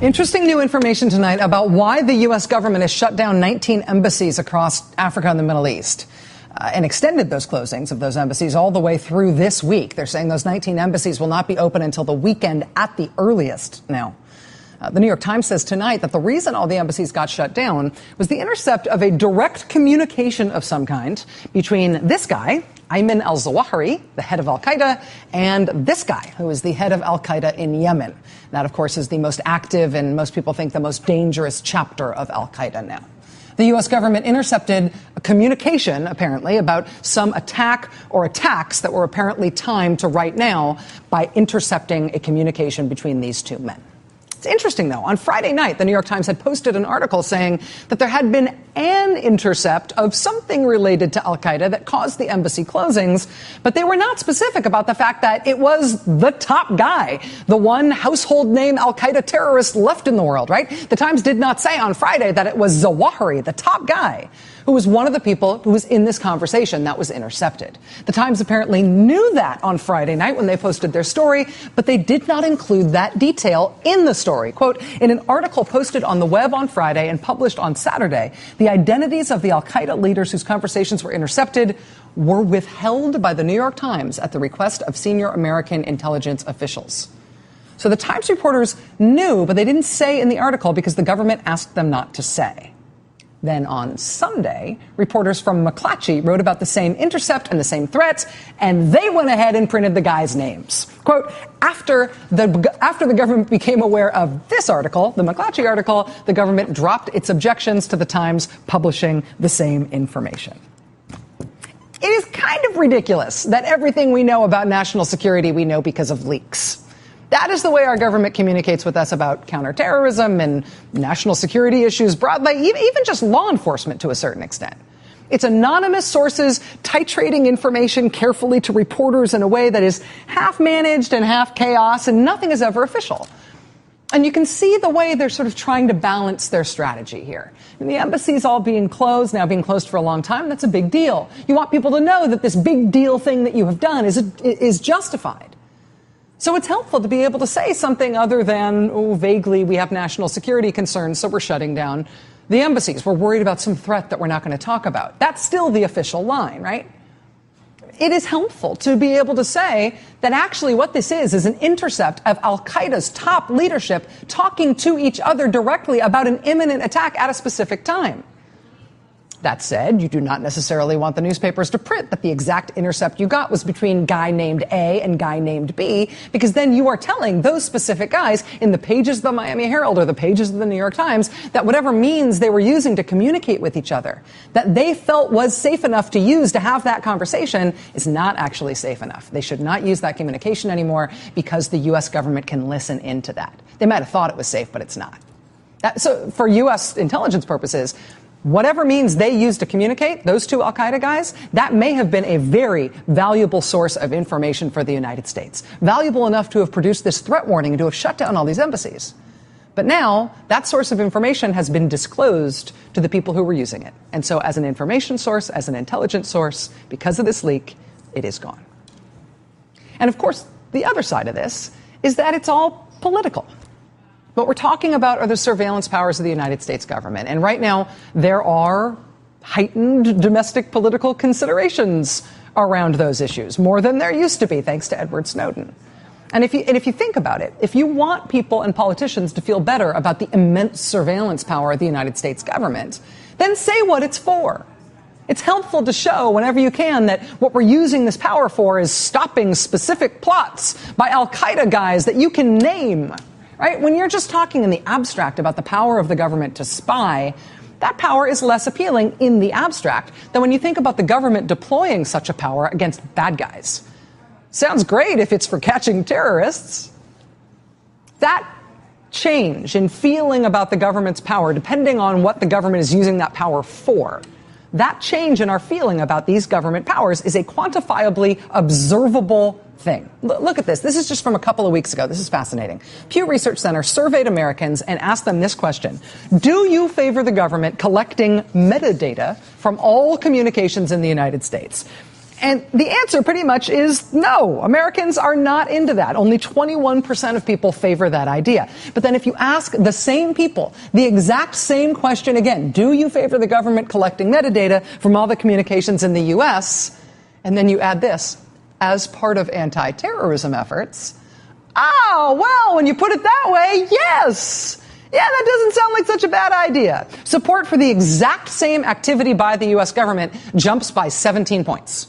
Interesting new information tonight about why the U.S. government has shut down 19 embassies across Africa and the Middle East and extended those closings of those embassies all the way through this week. They're saying those 19 embassies will not be open until the weekend at the earliest now. The New York Times says tonight that the reason all the embassies got shut down was the intercept of a direct communication of some kind between this guy, Ayman al-Zawahiri, the head of al-Qaeda, and this guy, who is the head of al-Qaeda in Yemen. That, of course, is the most active and most people think the most dangerous chapter of al-Qaeda now. The U.S. government intercepted a communication, apparently, about some attack or attacks that were apparently timed to right now by intercepting a communication between these two men. It's interesting, though. On Friday night, the New York Times had posted an article saying that there had been an intercept of something related to al-Qaeda that caused the embassy closings, but they were not specific about the fact that it was the top guy, the one household name al-Qaeda terrorist left in the world, right? The Times did not say on Friday that it was Zawahiri, the top guy, who was one of the people who was in this conversation that was intercepted. The Times apparently knew that on Friday night when they posted their story, but they did not include that detail in the story. Quote, in an article posted on the web on Friday and published on Saturday, the identities of the al-Qaeda leaders whose conversations were intercepted were withheld by the New York Times at the request of senior American intelligence officials. So the Times reporters knew, but they didn't say in the article because the government asked them not to say. Then on Sunday, reporters from McClatchy wrote about the same intercept and the same threats, and they went ahead and printed the guys' names. Quote, after the government became aware of this article, the McClatchy article, the government dropped its objections to the Times publishing the same information. It is kind of ridiculous that everything we know about national security we know because of leaks. That is the way our government communicates with us about counterterrorism and national security issues broadly, even just law enforcement to a certain extent. It's anonymous sources titrating information carefully to reporters in a way that is half managed and half chaos, and nothing is ever official. And you can see the way they're sort of trying to balance their strategy here. And the embassy's all being closed for a long time. That's a big deal. You want people to know that this big deal thing that you have done is justified. So it's helpful to be able to say something other than, vaguely, we have national security concerns, so we're shutting down the embassies. We're worried about some threat that we're not going to talk about. That's still the official line, right? It is helpful to be able to say that actually what this is an intercept of al-Qaeda's top leadership talking to each other directly about an imminent attack at a specific time. That said, you do not necessarily want the newspapers to print that the exact intercept you got was between guy named A and guy named B, because then you are telling those specific guys in the pages of the Miami Herald or the pages of the New York Times that whatever means they were using to communicate with each other, that they felt was safe enough to use to have that conversation, is not actually safe enough. They should not use that communication anymore because the U.S. government can listen into that. They might have thought it was safe, but it's not. So for U.S. intelligence purposes, whatever means they used to communicate, those two al-Qaeda guys, that may have been a very valuable source of information for the United States. Valuable enough to have produced this threat warning and to have shut down all these embassies. But now, that source of information has been disclosed to the people who were using it. And so as an information source, as an intelligence source, because of this leak, it is gone. And of course, the other side of this is that it's all political. What we're talking about are the surveillance powers of the United States government. And right now, there are heightened domestic political considerations around those issues, more than there used to be, thanks to Edward Snowden. And if you think about it, if you want people and politicians to feel better about the immense surveillance power of the United States government, then say what it's for. It's helpful to show whenever you can that what we're using this power for is stopping specific plots by al-Qaeda guys that you can name. Right? When you're just talking in the abstract about the power of the government to spy, that power is less appealing in the abstract than when you think about the government deploying such a power against bad guys. Sounds great if it's for catching terrorists. That change in feeling about the government's power, depending on what the government is using that power for, that change in our feeling about these government powers is a quantifiably observable thing. Look at this. This is just from a couple of weeks ago. This is fascinating. Pew Research Center surveyed Americans and asked them this question. Do you favor the government collecting metadata from all communications in the United States? And the answer pretty much is no. Americans are not into that. Only 21% of people favor that idea. But then if you ask the same people the exact same question again, do you favor the government collecting metadata from all the communications in the U.S., and then you add this, as part of anti-terrorism efforts, oh, well, when you put it that way, yes. Yeah, that doesn't sound like such a bad idea. Support for the exact same activity by the U.S. government jumps by 17 points.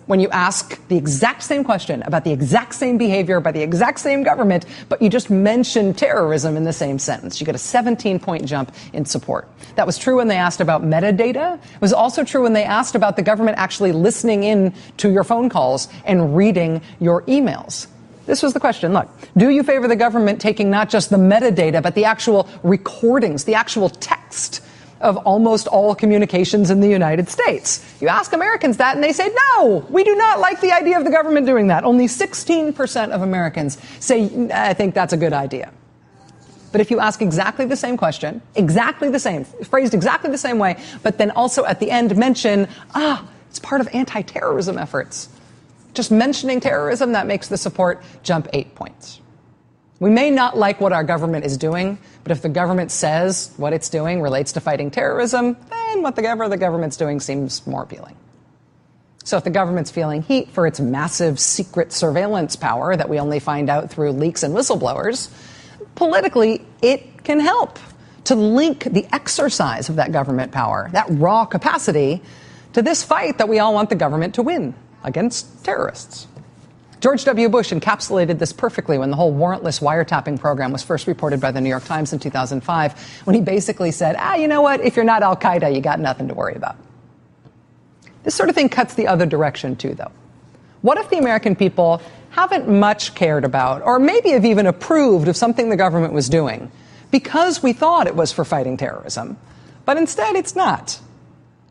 When you ask the exact same question about the exact same behavior by the exact same government, but you just mention terrorism in the same sentence, you get a 17-point jump in support. That was true when they asked about metadata. It was also true when they asked about the government actually listening in to your phone calls and reading your emails. This was the question. Look, do you favor the government taking not just the metadata, but the actual recordings, the actual text of almost all communications in the United States? You ask Americans that and they say, no, we do not like the idea of the government doing that. Only 16% of Americans say, I think that's a good idea. But if you ask exactly the same question, exactly the same, phrased exactly the same way, but then also at the end mention, it's part of anti-terrorism efforts. Just mentioning terrorism, that makes the support jump 8 points. We may not like what our government is doing, but if the government says what it's doing relates to fighting terrorism, then whatever the government's doing seems more appealing. So if the government's feeling heat for its massive secret surveillance power that we only find out through leaks and whistleblowers, politically it can help to link the exercise of that government power, that raw capacity, to this fight that we all want the government to win against terrorists. George W. Bush encapsulated this perfectly when the whole warrantless wiretapping program was first reported by the New York Times in 2005, when he basically said, you know what, if you're not al-Qaeda, you got nothing to worry about. This sort of thing cuts the other direction, too, though. What if the American people haven't much cared about, or maybe have even approved of something the government was doing, because we thought it was for fighting terrorism, but instead it's not?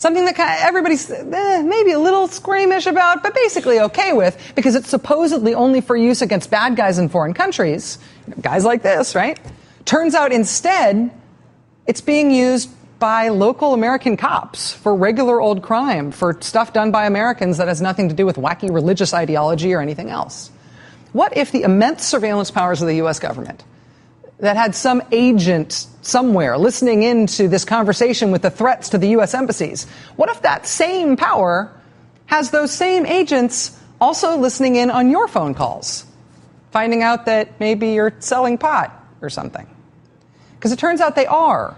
Something that everybody's maybe a little squeamish about, but basically okay with, because it's supposedly only for use against bad guys in foreign countries, guys like this, right? Turns out instead, it's being used by local American cops for regular old crime, for stuff done by Americans that has nothing to do with wacky religious ideology or anything else. What if the immense surveillance powers of the U.S. government that had some agent somewhere listening into this conversation with the threats to the U.S. embassies, what if that same power has those same agents also listening in on your phone calls, finding out that maybe you're selling pot or something? Because it turns out they are.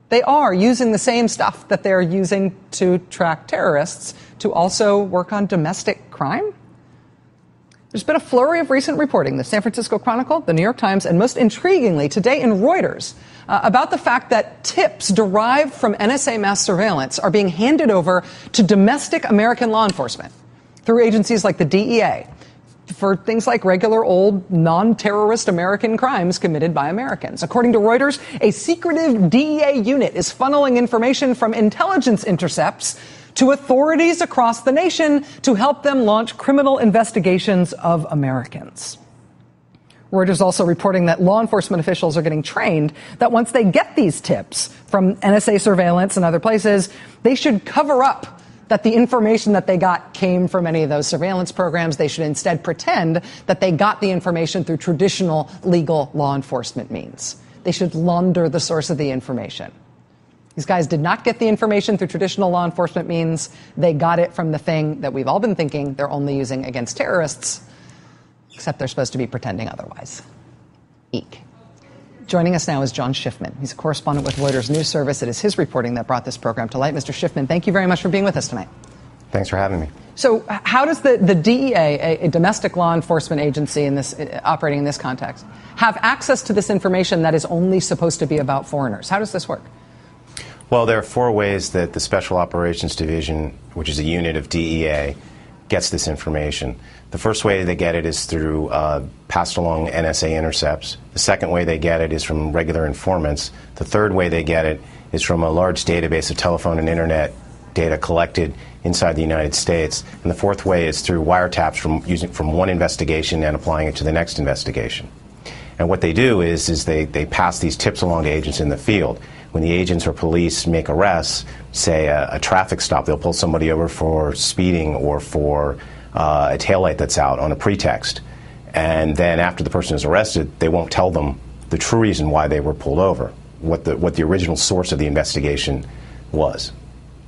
They are using the same stuff that they're using to track terrorists to also work on domestic crime. There's been a flurry of recent reporting, the San Francisco Chronicle, the New York Times, and most intriguingly today in Reuters, about the fact that tips derived from NSA mass surveillance are being handed over to domestic American law enforcement through agencies like the DEA for things like regular old non-terrorist American crimes committed by Americans. According to Reuters, a secretive DEA unit is funneling information from intelligence intercepts to authorities across the nation to help them launch criminal investigations of Americans. Reuters also reporting that law enforcement officials are getting trained that once they get these tips from NSA surveillance and other places, they should cover up that the information that they got came from any of those surveillance programs. They should instead pretend that they got the information through traditional legal law enforcement means. They should launder the source of the information. These guys did not get the information through traditional law enforcement means. They got it from the thing that we've all been thinking they're only using against terrorists, except they're supposed to be pretending otherwise. Eek. Joining us now is John Schiffman. He's a correspondent with Reuters News Service. It is his reporting that brought this program to light. Mr. Schiffman, thank you very much for being with us tonight. Thanks for having me. So how does the DEA, a domestic law enforcement agency in this, operating in this context, have access to this information that is only supposed to be about foreigners? How does this work? Well, there are 4 ways that the Special Operations Division, which is a unit of DEA, gets this information. The first way they get it is through passed along NSA intercepts. The second way they get it is from regular informants. The third way they get it is from a large database of telephone and internet data collected inside the United States. And the fourth way is through wiretaps from one investigation and applying it to the next investigation. And what they do is they pass these tips along to agents in the field. When the agents or police make arrests, say a traffic stop, they'll pull somebody over for speeding or for a taillight that's out on a pretext. And then after the person is arrested, they won't tell them the true reason why they were pulled over, what the original source of the investigation was.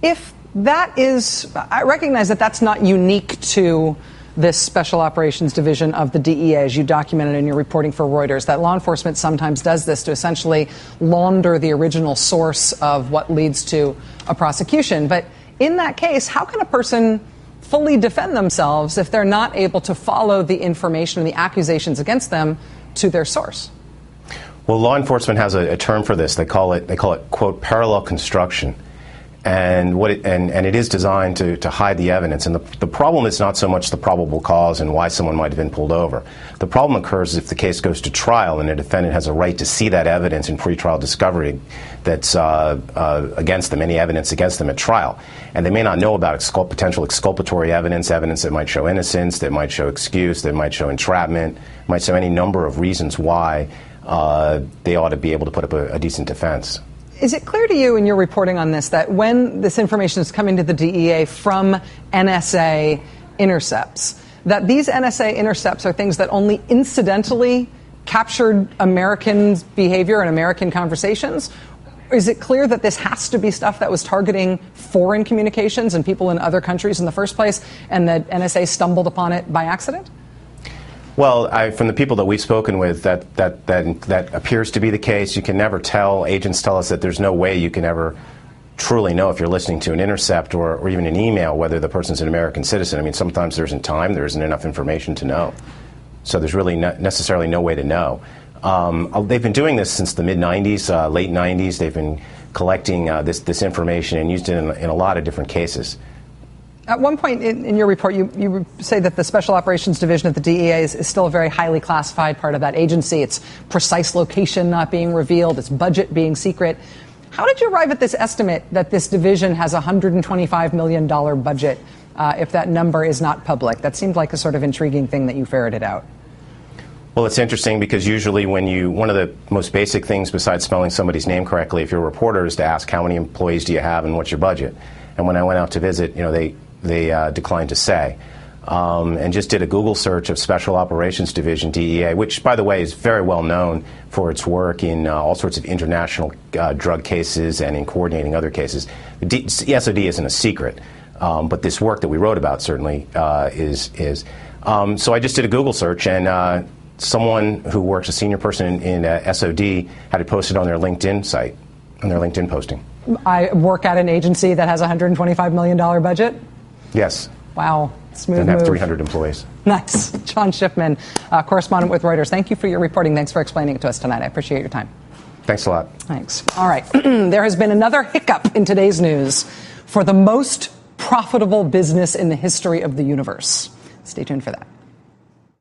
If that is, I recognize that that's not unique to this Special Operations Division of the DEA, as you documented in your reporting for Reuters, that law enforcement sometimes does this to essentially launder the original source of what leads to a prosecution. But in that case, how can a person fully defend themselves if they're not able to follow the information and the accusations against them to their source? Well, law enforcement has a term for this. They call it quote, parallel construction. And it is designed to hide the evidence. And the problem is not so much the probable cause and why someone might have been pulled over. The problem occurs if the case goes to trial and a defendant has a right to see that evidence in pretrial discovery that's against them, any evidence against them at trial. And they may not know about potential exculpatory evidence that might show innocence, that might show excuse, that might show entrapment, might show any number of reasons why they ought to be able to put up a decent defense. Is it clear to you in your reporting on this that when this information is coming to the DEA from NSA intercepts, that these NSA intercepts are things that only incidentally captured Americans' behavior and American conversations? Is it clear that this has to be stuff that was targeting foreign communications and people in other countries in the first place, and that NSA stumbled upon it by accident? Well, from the people that we've spoken with, that appears to be the case. You can never tell. Agents tell us that there's no way you can ever truly know if you're listening to an intercept or even an email whether the person's an American citizen. I mean, sometimes there isn't time, there isn't enough information to know. So there's really necessarily no way to know. They've been doing this since the mid-'90s, late '90s. They've been collecting this information and used it in a lot of different cases. At one point in your report, you say that the Special Operations Division of the DEA is still a very highly classified part of that agency. Its precise location not being revealed, its budget being secret. How did you arrive at this estimate that this division has a $125 million budget if that number is not public? That seemed like a sort of intriguing thing that you ferreted out. Well, it's interesting because usually one of the most basic things besides spelling somebody's name correctly, if you're a reporter, is to ask how many employees do you have and what's your budget. And when I went out to visit, they declined to say. And just did a Google search of Special Operations Division, DEA, which, by the way, is very well known for its work in all sorts of international drug cases and in coordinating other cases. The SOD isn't a secret, but this work that we wrote about certainly is. So I just did a Google search, and someone who works, a senior person in SOD, had it posted on their LinkedIn site, on their LinkedIn posting. I work at an agency that has a $125 million budget? Yes. Wow. Smooth move. And have 300 employees. Nice. John Schiffman, correspondent with Reuters. Thank you for your reporting. Thanks for explaining it to us tonight. I appreciate your time. Thanks a lot. Thanks. All right. There has been another hiccup in today's news for the most profitable business in the history of the universe. Stay tuned for that.